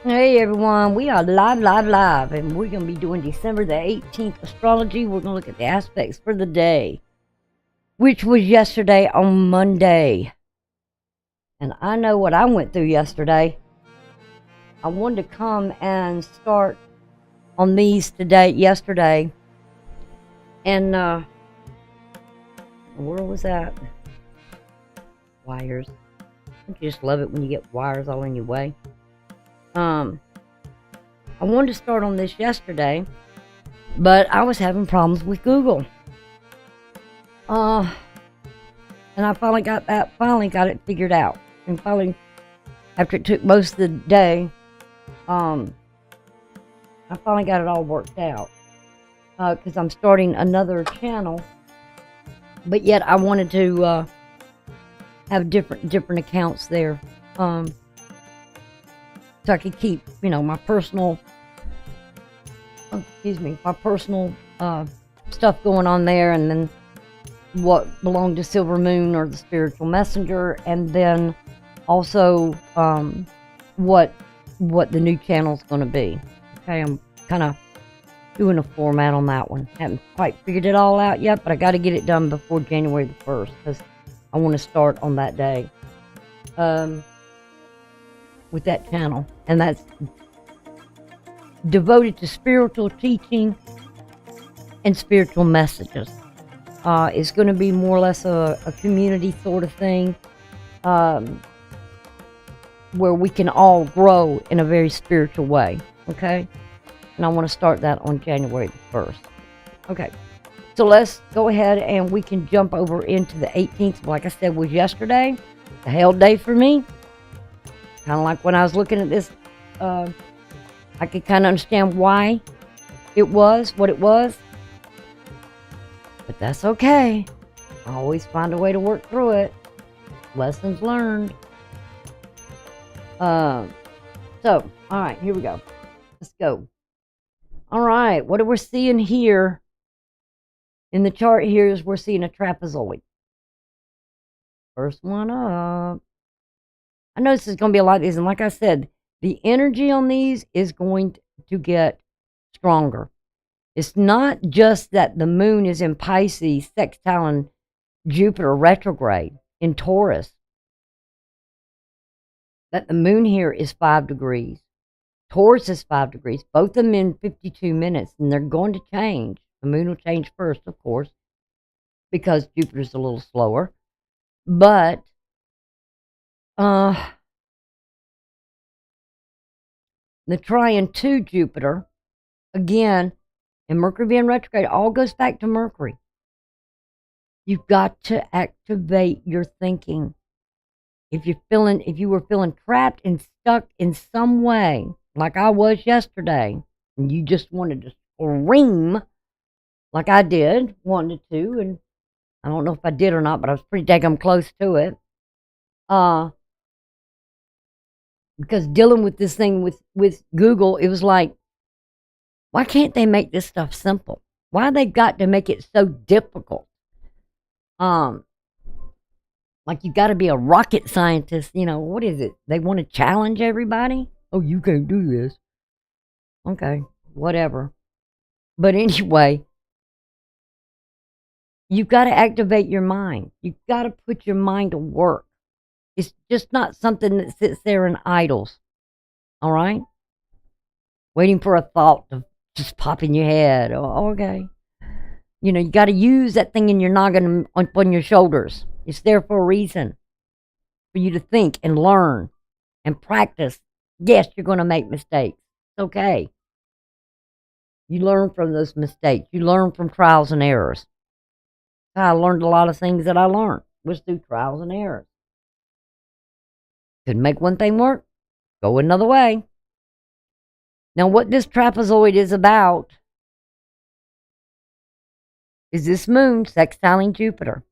Hey everyone, we are live, and we're going to be doing December the 18th astrology. We're going to look at the aspects for the day, which was yesterday on Monday. And I know what I went through yesterday. I wanted to come and start on these yesterday. And, where was that? Wires. Don't you just love it when you get wires all in your way? I wanted to start on this yesterday, but I was having problems with Google. And I finally got it figured out. And finally, after it took most of the day, I finally got it all worked out. Because I'm starting another channel, but yet I wanted to have different accounts there. So I could keep, my personal, my personal stuff going on there, and then what belonged to Silver Moon or the Spiritual Messenger, and then also what the new channel's going to be. Okay, I'm kind of doing a format on that one. Haven't quite figured it all out yet, but I got to get it done before January the 1st, because I want to start on that day. With that channel, and that's devoted to spiritual teaching and spiritual messages. It's going to be more or less a community sort of thing, where we can all grow in a very spiritual way. Okay, and I want to start that on January the 1st. Okay, so let's go ahead and we can jump over into the 18th. Like I said, was yesterday, the hell day for me. Kind of like when I was looking at this, I could kind of understand why it was what it was. But that's okay. I always find a way to work through it. Lessons learned. So, all right, here we go. Let's go. All right, what we're seeing here in the chart here is we're seeing a trapezoid. First one up. I know this is going to be a lot of these, and like I said, the energy on these is going to get stronger. It's not just that the moon is in Pisces, sextiling Jupiter retrograde in Taurus. That the moon here is 5 degrees. Taurus is 5 degrees. Both of them in 52 minutes, and they're going to change. The moon will change first, of course, because Jupiter's a little slower. But, the trine to Jupiter, again, and Mercury being retrograde, all goes back to Mercury. You've got to activate your thinking. If you were feeling trapped and stuck in some way, like I was yesterday, and you just wanted to scream, like I did, wanted to, and I don't know if I did or not, but I was pretty daggum close to it. Because dealing with this thing with Google, it was like, why can't they make this stuff simple? Why they got to make it so difficult? Like you got to be a rocket scientist. What is it? They want to challenge everybody? Oh, you can't do this. Okay, whatever. But anyway, you've got to activate your mind. You've got to put your mind to work. It's just not something that sits there and idles. All right? Waiting for a thought to just pop in your head. Oh, okay. You got to use that thing in your noggin on your shoulders. It's there for a reason. For you to think and learn and practice. Yes, you're going to make mistakes. It's okay. You learn from those mistakes. You learn from trials and errors. I learned a lot of things that I learned was through trials and errors. Couldn't make one thing work, go another way. Now, what this trapezoid is about is this moon sextiling Jupiter.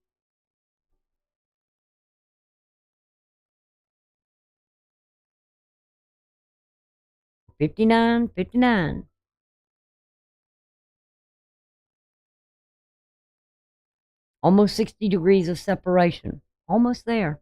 $59.59. Almost 60 degrees of separation. Almost there.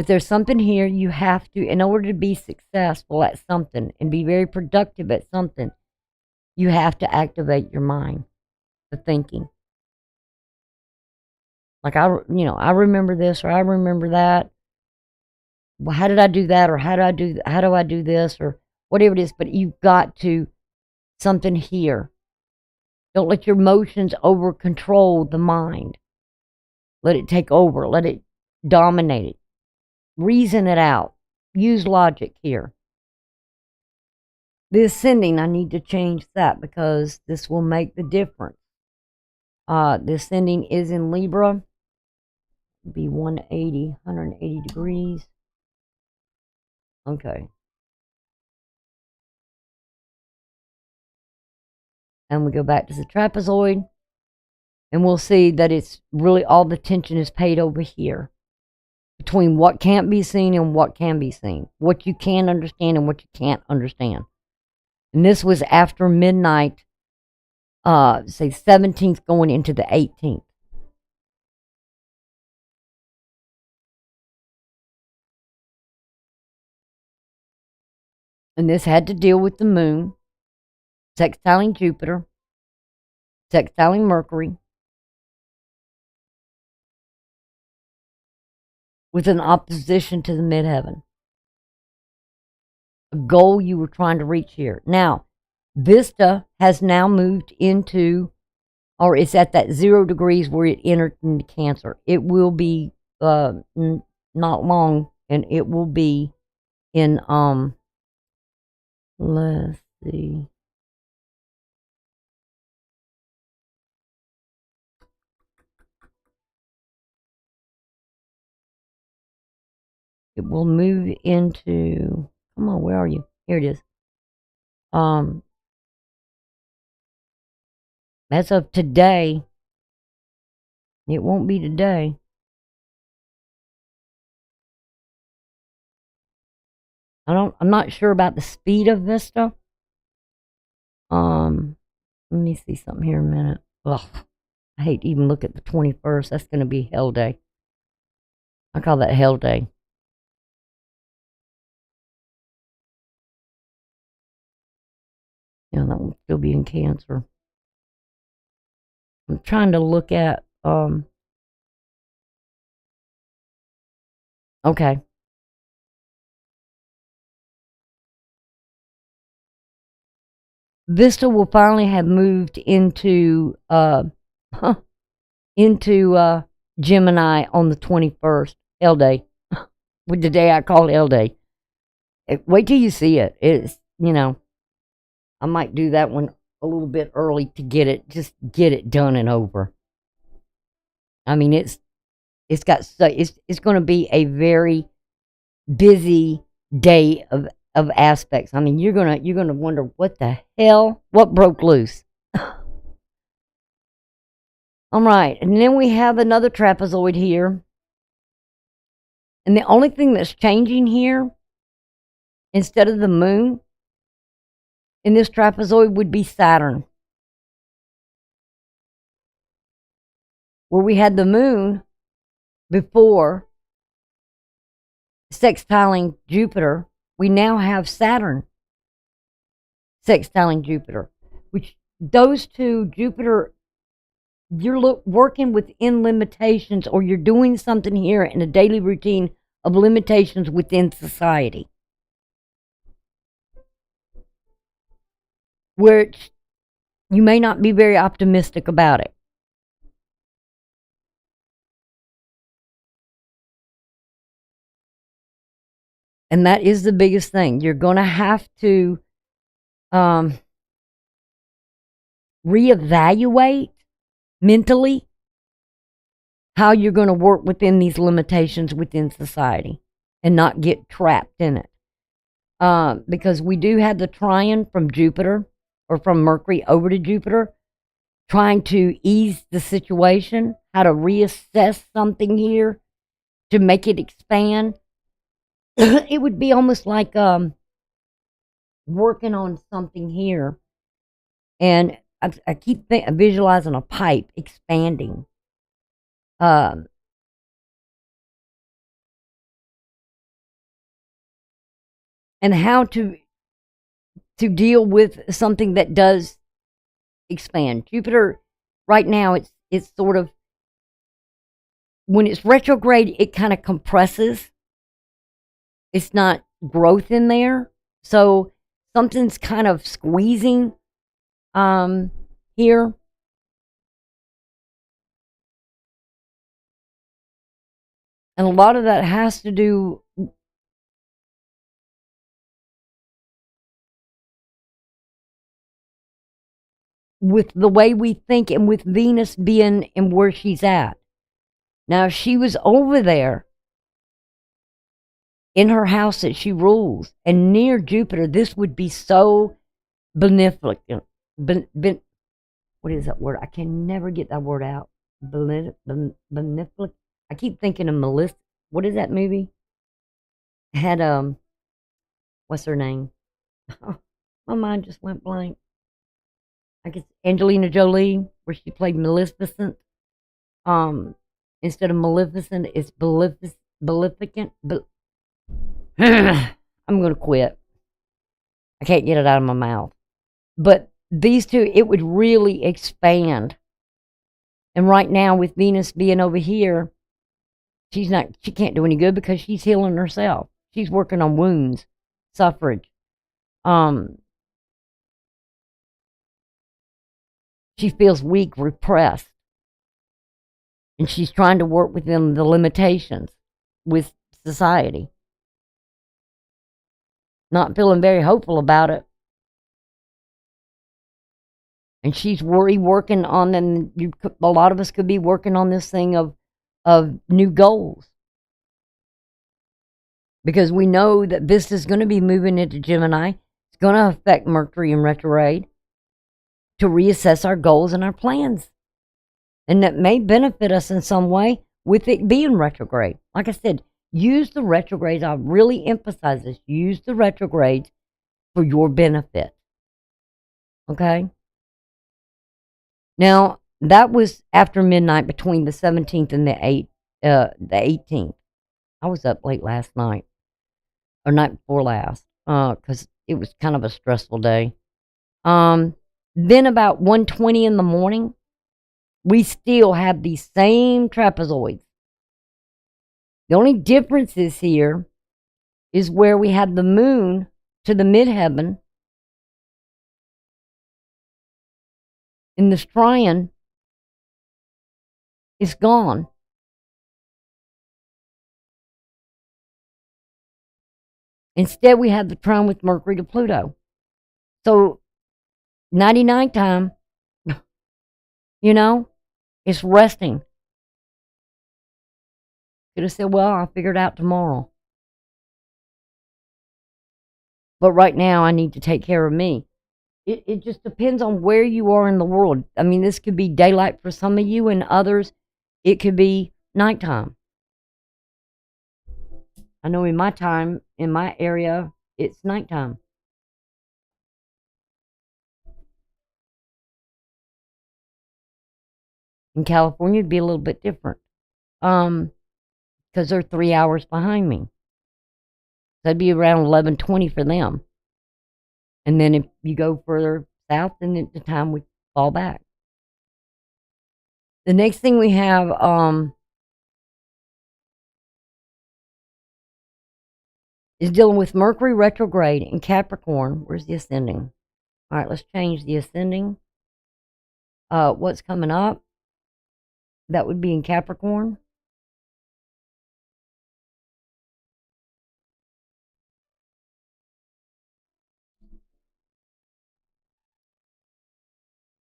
But there's something here you have to, in order to be successful at something and be very productive at something, you have to activate your mind, the thinking. Like I remember this or I remember that. Well, how did I do that, or how do I do this, or whatever it is? But you've got to something here. Don't let your emotions over control the mind. Let it take over. Let it dominate it. Reason it out. Use logic here. The ascending, I need to change that because this will make the difference. The ascending is in Libra. It'll be 180 degrees. Okay. And we go back to the trapezoid. And we'll see that it's really all the tension is paid over here. Between what can't be seen and what can be seen. What you can understand and what you can't understand. And this was after midnight, say 17th going into the 18th. And this had to deal with the moon, sextiling Jupiter, sextiling Mercury, with an opposition to the midheaven. A goal you were trying to reach here. Now, Vista has now moved into, or it's at that 0 degrees where it entered into Cancer. It will be not long, and it will be in let's see. It will move into, come on, where are you? Here it is. As of today, it won't be today. I'm not sure about the speed of Vista. Let me see something here in a minute. Ugh, I hate to even look at the 21st. That's going to be hell day. I call that hell day. Yeah, that will still be in Cancer. I'm trying to look at, okay. Vista will finally have moved into Gemini on the 21st, L Day, with the day I call L Day. Wait till you see it. It's, I might do that one a little bit early to just get it done and over. I mean, it's going to be a very busy day of aspects. I mean, you're gonna wonder what broke loose. All right, and then we have another trapezoid here, and the only thing that's changing here, instead of the moon, in this trapezoid would be Saturn, where we had the moon before sextiling Jupiter. We now have Saturn sextiling Jupiter, which those two, Jupiter, you're working within limitations, or you're doing something here in a daily routine of limitations within society, where you may not be very optimistic about it. And that is the biggest thing. You're going to have to reevaluate mentally how you're going to work within these limitations within society and not get trapped in it. Because we do have the trine from Jupiter, or from Mercury over to Jupiter, trying to ease the situation, how to reassess something here to make it expand. It would be almost like working on something here, and I keep visualizing a pipe expanding. and how to deal with something that does expand. Jupiter right now, it's sort of, when it's retrograde, it kind of compresses. It's not growth in there. So something's kind of squeezing here. And a lot of that has to do with the way we think, and with Venus being and where she's at. Now, if she was over there in her house that she rules and near Jupiter, this would be so beneficent. What is that word? I can never get that word out. Beneficent. I keep thinking of Melissa. What is that movie? Had what's her name? My mind just went blank. I guess Angelina Jolie, where she played Maleficent. Instead of Maleficent, it's Maleficent. I'm gonna quit. I can't get it out of my mouth. But these two, it would really expand. And right now, with Venus being over here, she can't do any good because she's healing herself. She's working on wounds, suffrage. She feels weak, repressed. And she's trying to work within the limitations with society. Not feeling very hopeful about it. And she's working on, and a lot of us could be working on this thing of new goals. Because we know that this is going to be moving into Gemini. It's going to affect Mercury in retrograde to reassess our goals and our plans. And that may benefit us in some way with it being retrograde. Like I said, use the retrogrades. I really emphasize this. Use the retrogrades for your benefit. Okay? Now, that was after midnight between the 17th and the 18th. I was up late last night, or night before last, because it was kind of a stressful day. Then about 1:20 in the morning, we still have these same trapezoids. The only difference is here is where we had the moon to the midheaven in this trine is gone. Instead, we have the trine with Mercury to Pluto. So, 99 time, it's resting. Could have said, well, I'll figure it out tomorrow. But right now, I need to take care of me. It just depends on where you are in the world. I mean, this could be daylight for some of you, and others, it could be nighttime. I know in my area, it's nighttime. In California, it'd be a little bit different. Because they're 3 hours behind me. So it'd be around 11:20 for them. And then if you go further south, then the time would fall back. The next thing we have is dealing with Mercury retrograde in Capricorn. Where's the ascending? All right, let's change the ascending. What's coming up? That would be in Capricorn.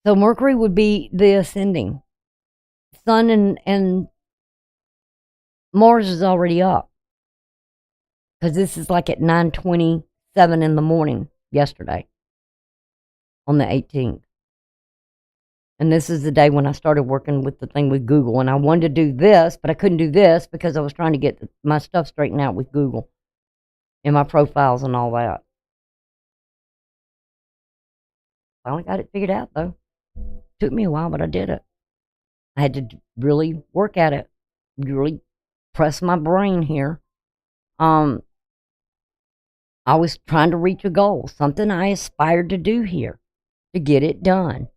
So Mercury would be the ascending. Sun and Mars is already up. Because this is like at 9:27 in the morning yesterday on the 18th. And this is the day when I started working with the thing with Google. And I wanted to do this, but I couldn't do this because I was trying to get my stuff straightened out with Google and my profiles and all that. Finally got it figured out, though. Took me a while, but I did it. I had to really work at it, really press my brain here. I was trying to reach a goal, something I aspired to do here, to get it done.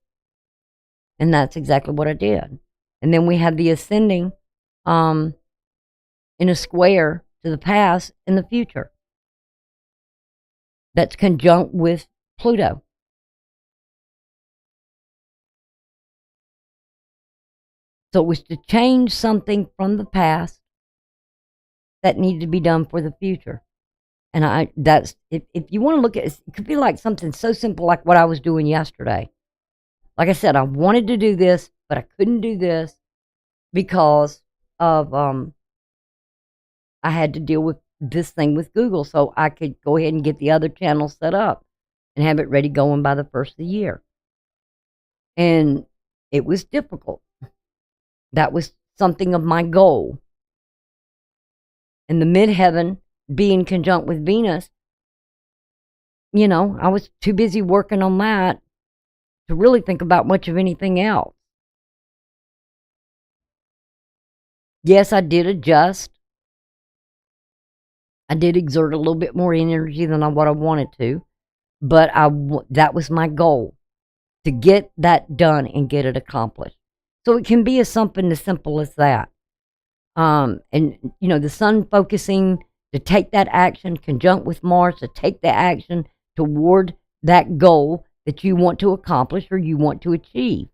And that's exactly what I did. And then we had the ascending in a square to the past and the future. That's conjunct with Pluto. So it was to change something from the past that needed to be done for the future. And that's, if you want to look at it, it could be like something so simple like what I was doing yesterday. Like I said, I wanted to do this, but I couldn't do this because of I had to deal with this thing with Google, so I could go ahead and get the other channel set up and have it ready going by the first of the year. And it was difficult. That was something of my goal. And the midheaven being conjunct with Venus, you know, I was too busy working on that to really think about much of anything else. Yes, I did adjust. I did exert a little bit more energy than what I wanted to, but that was my goal, to get that done and get it accomplished. So it can be something as simple as that. And, you know, the sun focusing to take that action, conjunct with Mars to take the action toward that goal that you want to accomplish or you want to achieve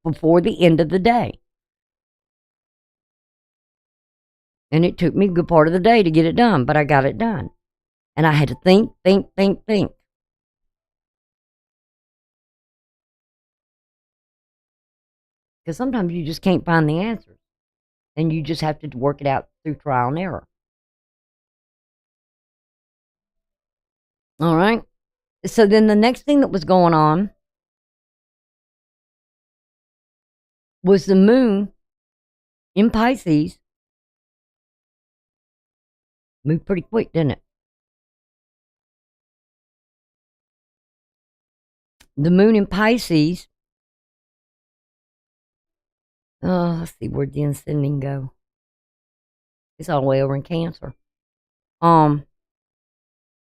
before the end of the day. And it took me a good part of the day to get it done, but I got it done. And I had to think. Because sometimes you just can't find the answers. And you just have to work it out through trial and error. All right. So then the next thing that was going on was the moon in Pisces. Moved pretty quick, didn't it? The moon in Pisces. Oh, let's see, where'd the ascending go? It's all the way over in Cancer. I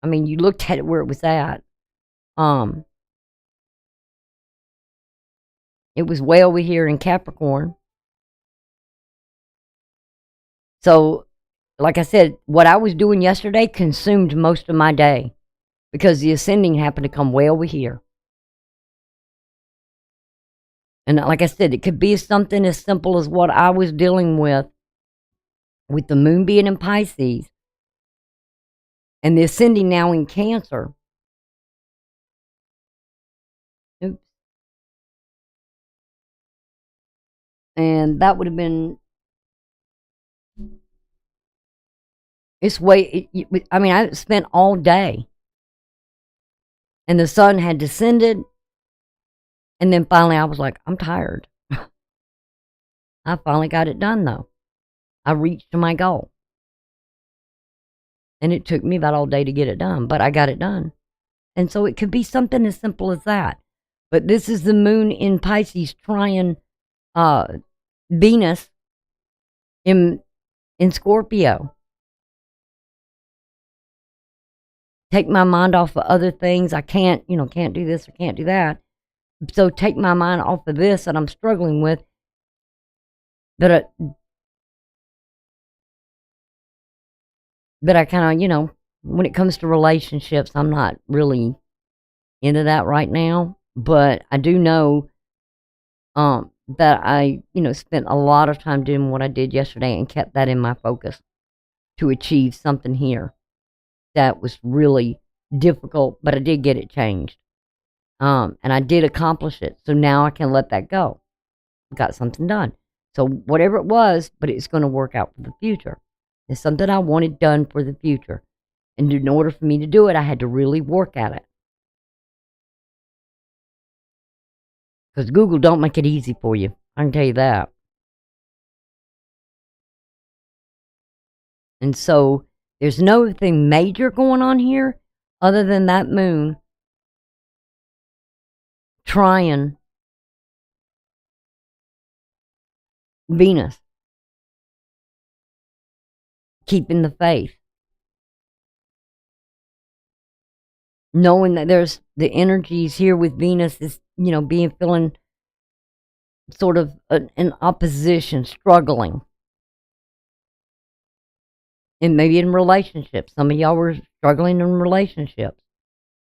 mean, you looked at it where it was at. It was way over here in Capricorn. So, like I said, what I was doing yesterday consumed most of my day because the ascending happened to come way over here. And like I said, it could be something as simple as what I was dealing with the moon being in Pisces and the ascending now in Cancer. Oops. And that would have been, I mean, I spent all day. And the sun had descended. And then finally I was like, I'm tired. I finally got it done, though. I reached my goal. And it took me about all day to get it done, but I got it done. And so it could be something as simple as that. But this is the moon in Pisces trying Venus in Scorpio. Take my mind off of other things. I can't do this or can't do that. So take my mind off of this that I'm struggling with. But I kind of, when it comes to relationships, I'm not really into that right now. But I do know that I, spent a lot of time doing what I did yesterday and kept that in my focus to achieve something here that was really difficult, but I did get it changed. And I did accomplish it. So now I can let that go. Got something done. So whatever it was, but it's going to work out for the future. It's something I wanted done for the future. And in order for me to do it, I had to really work at it. Because Google don't make it easy for you. I can tell you that. And so there's nothing major going on here other than that moon trying Venus, keeping the faith. knowing that there's the energies here with Venus is, being feeling sort of an opposition, struggling. And maybe in relationships. Some of y'all were struggling in relationships.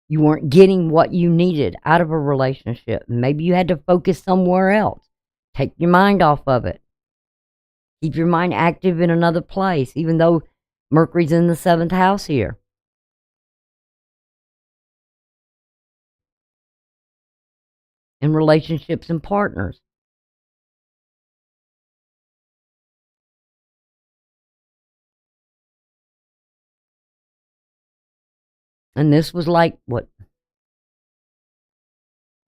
You weren't getting what you needed out of a relationship. Maybe you had to focus somewhere else. Take your mind off of it. Keep your mind active in another place, even though Mercury's in the 7th house here. In relationships and partners. And this was like, what?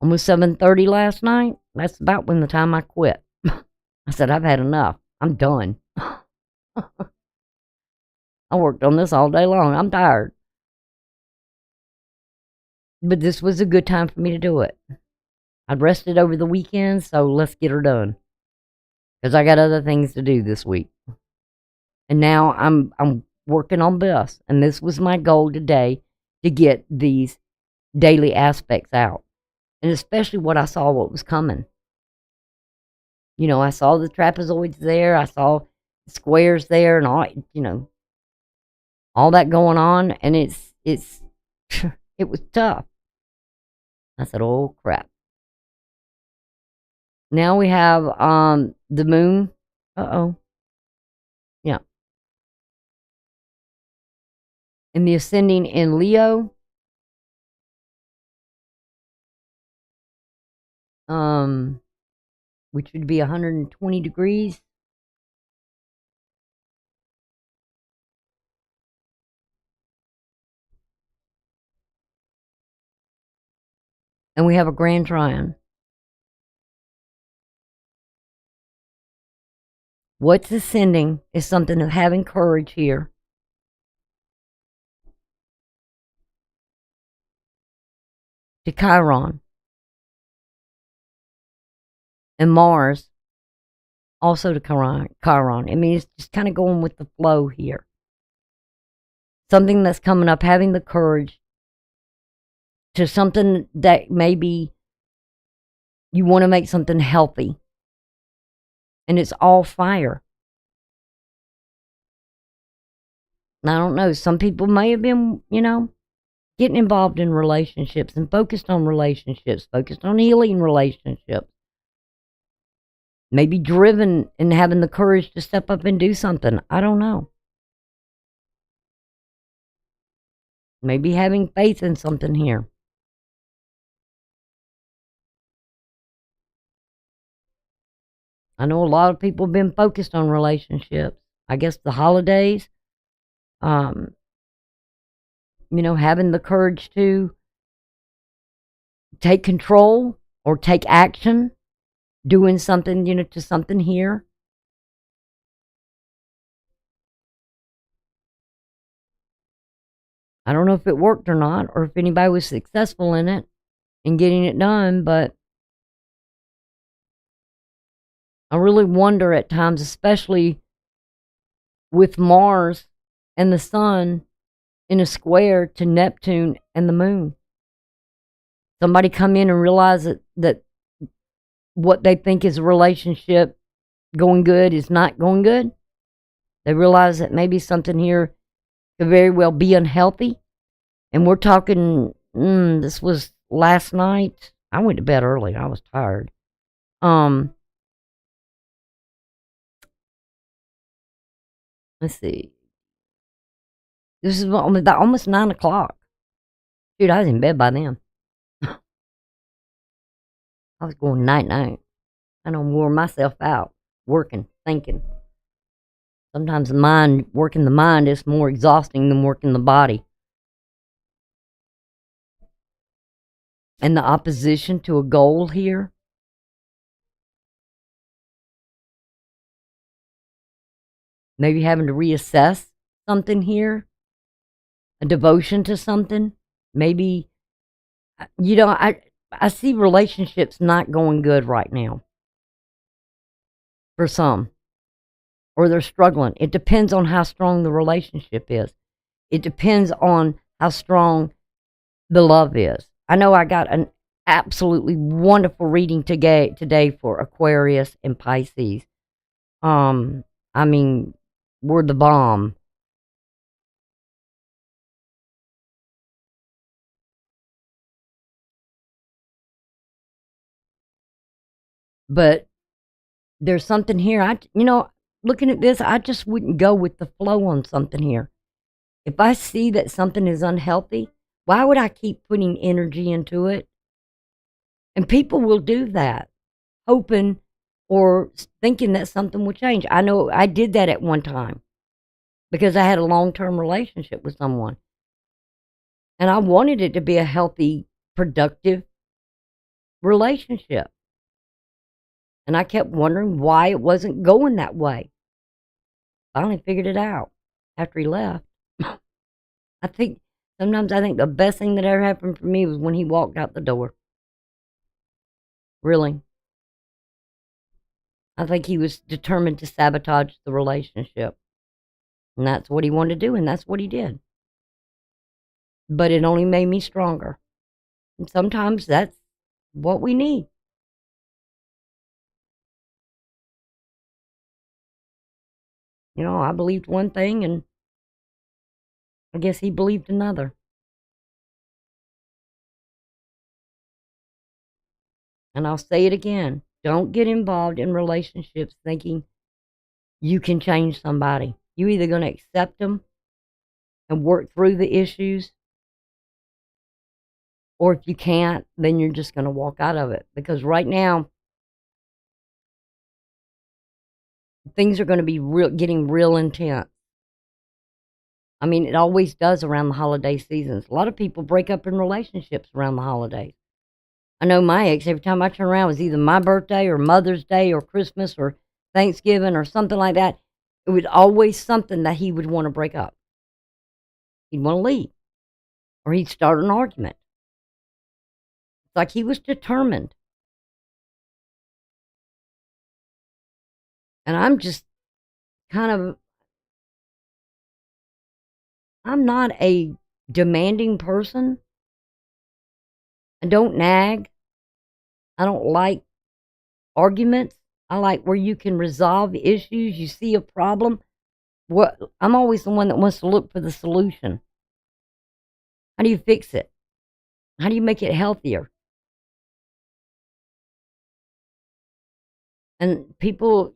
Almost 7:30 last night. That's about when the time I quit. I said, I've had enough. I'm done. I worked on this all day long. I'm tired. But this was a good time for me to do it. I'd rested over the weekend, so let's get her done. Because I got other things to do this week. And now I'm working on this. And this was my goal today, to get these daily aspects out. And especially what I saw what was coming. I saw the trapezoids there. I saw the squares there and all, all that going on. And it's it was tough. I said, oh, crap. Now we have the moon. Uh-oh. Yeah. And the ascending in Leo. Which would be 120 degrees. And we have a grand trine. What's ascending is something of having courage here. To Chiron. And Mars also to Chiron. I mean, it's just kind of going with the flow here. Something that's coming up, having the courage to something that maybe you want to make something healthy. And it's all fire. And I don't know, some people may have been, getting involved in relationships and focused on relationships, focused on healing relationships. Maybe driven and having the courage to step up and do something. I don't know. Maybe having faith in something here. I know a lot of people have been focused on relationships. I guess the holidays, having the courage to take control or take action, doing something, to something here. I don't know if it worked or not, or if anybody was successful in it and getting it done, but I really wonder at times, especially with Mars and the Sun in a square to Neptune and the Moon. Somebody come in and realize that what they think is a relationship going good is not going good. They realize that maybe something here could very well be unhealthy. And we're talking, this was last night. I went to bed early. I was tired. Let's see. This is almost 9 o'clock. Dude, I was in bed by then. I was going night-night. I don't wore myself out, working, thinking. Sometimes working the mind is more exhausting than working the body. And the opposition to a goal here. Maybe having to reassess something here. A devotion to something. Maybe, I see relationships not going good right now. For some. Or they're struggling. It depends on how strong the relationship is. It depends on how strong the love is. I know I got an absolutely wonderful reading today for Aquarius and Pisces. I mean, we're the bomb. But there's something here. Looking at this, I just wouldn't go with the flow on something here. If I see that something is unhealthy, why would I keep putting energy into it? And people will do that, hoping or thinking that something will change. I know I did that at one time because I had a long-term relationship with someone. And I wanted it to be a healthy, productive relationship. And I kept wondering why it wasn't going that way. Finally figured it out after he left. Sometimes I think the best thing that ever happened for me was when he walked out the door. Really. I think he was determined to sabotage the relationship. And that's what he wanted to do, and that's what he did. But it only made me stronger. And sometimes that's what we need. I believed one thing, and I guess he believed another. And I'll say it again. Don't get involved in relationships thinking you can change somebody. You're either going to accept them and work through the issues, or if you can't, then you're just going to walk out of it. Because right now, things are going to be getting real intense. I mean, it always does around the holiday seasons. A lot of people break up in relationships around the holidays. I know my ex, every time I turn around, it was either my birthday or Mother's Day or Christmas or Thanksgiving or something like that. It was always something that he would want to break up. He'd want to leave. Or he'd start an argument. It's like he was determined. And I'm just I'm not a demanding person. I don't nag. I don't like arguments. I like where you can resolve issues. You see a problem. I'm always the one that wants to look for the solution. How do you fix it? How do you make it healthier? And people,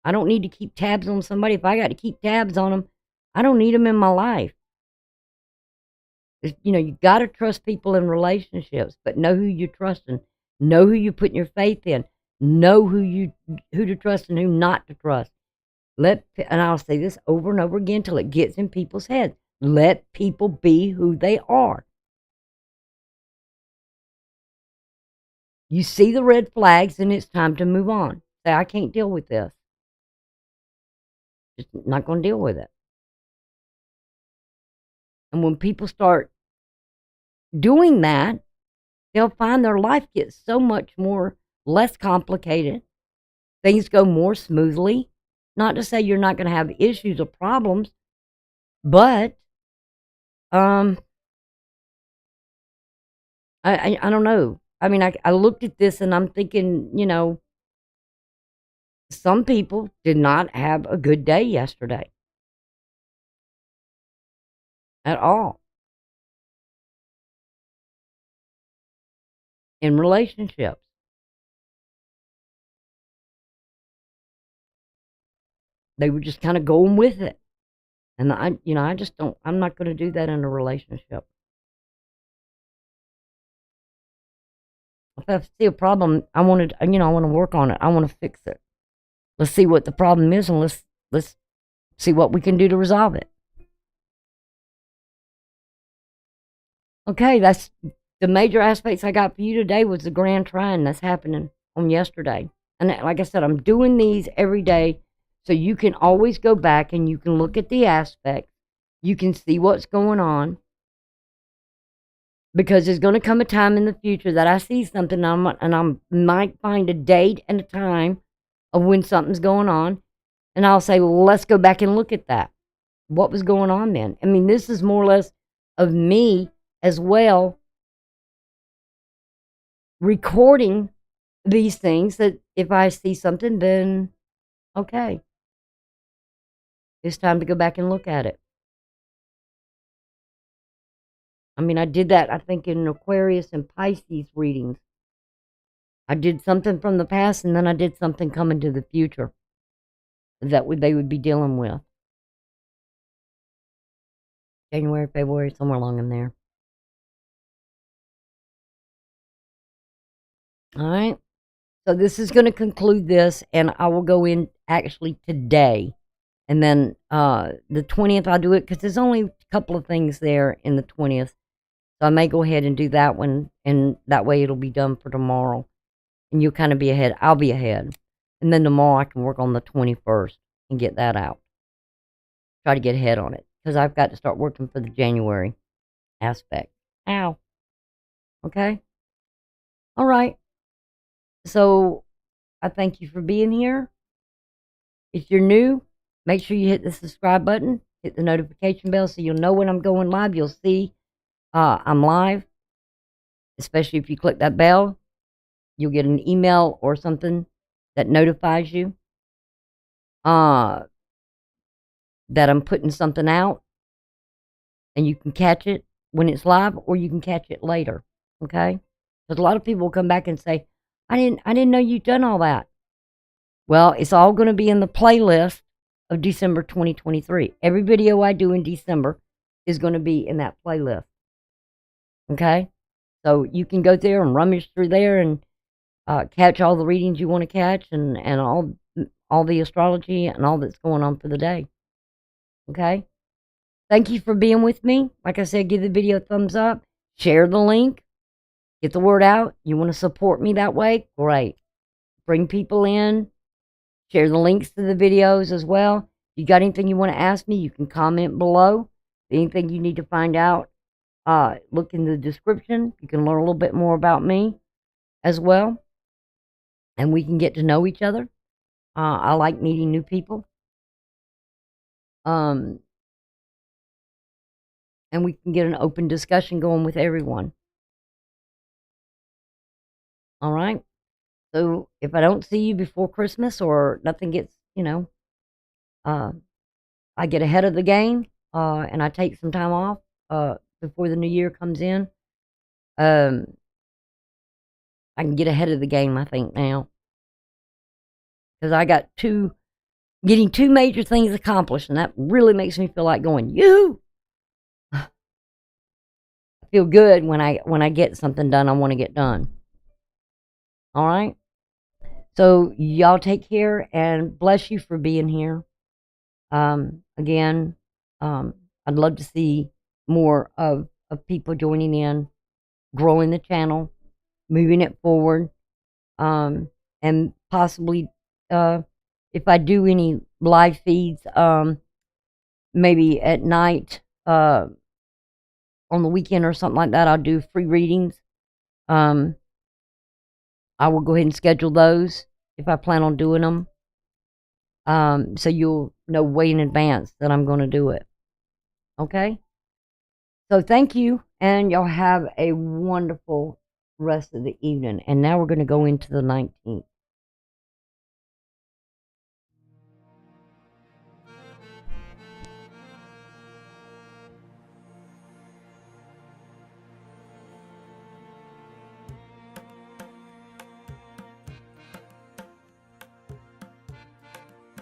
I don't need to keep tabs on somebody. If I got to keep tabs on them, I don't need them in my life. You got to trust people in relationships, but know who you're trusting. Know who you're putting your faith in. Know who to trust and who not to trust. And I'll say this over and over again till it gets in people's heads. Let people be who they are. You see the red flags and it's time to move on. Say, I can't deal with this. Just not going to deal with it. And when people start doing that, they'll find their life gets so much less complicated. Things go more smoothly. Not to say you're not going to have issues or problems, but I don't know. I mean, I looked at this and I'm thinking, some people did not have a good day yesterday at all in relationships. They were just kind of going with it. And I just don't, I'm not going to do that in a relationship. If I see a problem, I want to work on it. I want to fix it. Let's see what the problem is and let's see what we can do to resolve it. Okay, that's the major aspects I got for you today was the grand trine that's happening on yesterday. And like I said, I'm doing these every day so you can always go back and you can look at the aspects. You can see what's going on. Because there's going to come a time in the future that I see something and I might find a date and a time of when something's going on. And I'll say, well, let's go back and look at that. What was going on then? I mean, this is more or less of me as well, recording these things, that if I see something, then okay, it's time to go back and look at it. I mean, I did that, I think, in Aquarius and Pisces readings. I did something from the past, and then I did something coming to the future that they would be dealing with. January, February, somewhere along in there. All right. So this is going to conclude this, and I will go in actually today. And then the 20th, I'll do it because there's only a couple of things there in the 20th. So I may go ahead and do that one, and that way it'll be done for tomorrow. And you'll kind of be ahead. I'll be ahead. And then tomorrow I can work on the 21st and get that out. Try to get ahead on it because I've got to start working for the January aspect. Ow. Okay? All right. So I thank you for being here. If you're new, make sure you hit the subscribe button, hit the notification bell so you'll know when I'm going live. You'll see I'm live, especially if you click that bell. You'll get an email or something that notifies you that I'm putting something out, and you can catch it when it's live, or you can catch it later. Okay? Because a lot of people will come back and say, I didn't know you'd done all that. Well, it's all going to be in the playlist of December 2023. Every video I do in December is going to be in that playlist. Okay? So you can go there and rummage through there and catch all the readings you want to catch, and all the astrology and all that's going on for the day. Okay? Thank you for being with me. Like I said, give the video a thumbs up. Share the link. Get the word out. You want to support me that way? Great. Bring people in. Share the links to the videos as well. If you got anything you want to ask me, you can comment below. Anything you need to find out, look in the description. You can learn a little bit more about me as well. And we can get to know each other. I like meeting new people. And we can get an open discussion going with everyone. All right? So if I don't see you before Christmas, or nothing gets, I get ahead of the game, and I take some time off before the new year comes in. I can get ahead of the game, I think, now. Because I got getting two major things accomplished, and that really makes me feel like going, yoo-hoo! I feel good when I get something done I want to get done. All right? So y'all take care, and bless you for being here. Again, I'd love to see more of people joining in, growing the channel, moving it forward, and possibly if I do any live feeds, maybe at night, on the weekend or something like that, I'll do free readings. I will go ahead and schedule those if I plan on doing them. So you'll know way in advance that I'm going to do it. Okay? So thank you, and y'all have a wonderful rest of the evening. And now we're going to go into the 19th.